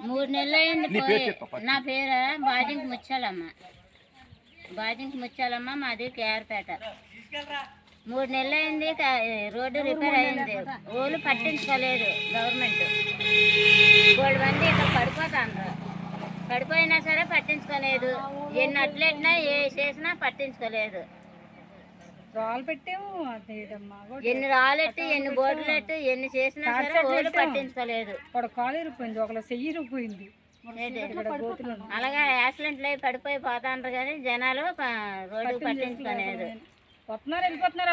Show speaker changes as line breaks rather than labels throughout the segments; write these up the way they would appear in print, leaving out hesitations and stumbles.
3 నెలలు అయింది పోయి. నా పేరు బాజింకి ముచ్చాలమ్మ, మాది కేఆర్పేట. 3 నెలలు అయింది. రోడ్డు రిపేర్ అయింది, ఊళ్ళు పట్టించుకోలేదు గవర్నమెంట్. 3 మంది ఇక్కడ పడిపోయినా సరే పట్టించుకోలేదు. ఎన్ని అట్లెట్నా ఏ చేసినా పట్టించుకోలేదు.
రాళ్ళు పెట్టాము,
ఎన్ని రాళ్ళెట్టు ఎన్ని బోర్డులెట్టు ఎన్ని చేసినా సరే ఊళ్ళు పట్టించుకోలేదు.
కాలు ఇరిపోయింది, ఒకళ్ళ చెయ్యి ఇరిపోయింది.
అలాగా యాక్సిడెంట్లు అయి పడిపోయి పోతాంటారు కానీ జనాలు రోడ్డు పట్టించుకోలేదు,
వస్తున్నారు వెళ్ళిపోతున్నారు,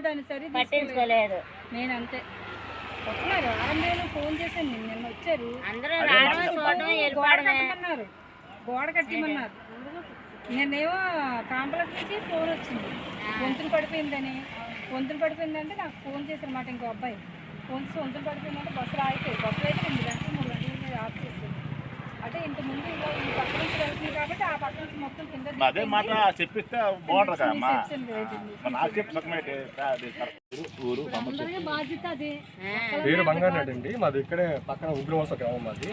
దాన్ని సరి
పట్టించుకోలేదు.
నేను అంతే వస్తున్నారు. ఆరంభంలో ఫోన్ చేశాను, నిన్న వచ్చారు.
అందరూ రావడం చూడడం వెళ్ళిపోవడమన్నారు,
గోడ కట్టిమన్నారు. నేనేమో కాంప్లెక్స్ నుంచి ఫోన్ వచ్చింది, వంతులు పడిపోయిందంటే నాకు ఫోన్ చేశారు మాట. ఇంకో అబ్బాయి ఫోన్ చేసి వంతులు పడిపోయిందంటే బస్సులు ఆగిపోయి, బస్సులు అయితే 2 గంటలు 3 గంటల మీద ఆఫ్ చేసేది. అంటే ఇంతకుముందు ఇలా ఈ పక్క నుంచి వెళ్తుంది కాబట్టి ఆ పక్క నుంచి మొత్తం కింద
అదే మాట చెప్పిస్తే బాగుంటుంది కదమ్మా.
బాధ్యత అది.
పేరు బంగారెడ్డి అండి, మాది ఇక్కడే పక్కన ఉగ్రవాస గ్రామం. మాది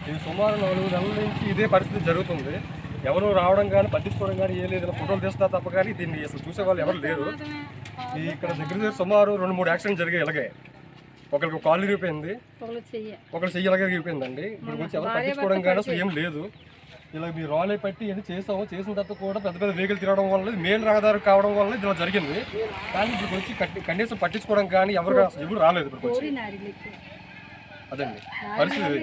ఇది సుమారు 4 నెలల నుంచి ఇదే పరిస్థితి జరుగుతుంది. ఎవరు రావడం కానీ పట్టించుకోవడం కానీ ఏ లేదు, ఫోటోలు తీస్తున్నా తప్ప కానీ దీన్ని అసలు చూసే వాళ్ళు ఎవరు లేరు. ఇక్కడ దగ్గర సుమారు 2-3 యాక్సిడెంట్ జరిగాయి ఇలాగే. ఒకరికి కాళ్ళు ఇరిగిపోయింది, ఒకరి చెయ్యి ఇలాగే ఇరిగిపోయిందండి. ఇప్పుడు వచ్చి ఎవరు పట్టించుకోవడం కానీ అసలు ఏం లేదు. ఇలా మీరు రాలే పట్టి ఏం చేసాము, చేసిన తర్వాత కూడా పెద్ద పెద్ద వెహికల్ తిరగడం వల్ల మెయిన్ రహదారి కావడం వల్ల ఇలా జరిగింది. కానీ ఇప్పుడు వచ్చి కనీసం పట్టించుకోవడం కానీ ఎవరు రాలేదు. ఇప్పుడు వచ్చి అదండి పరిస్థితి.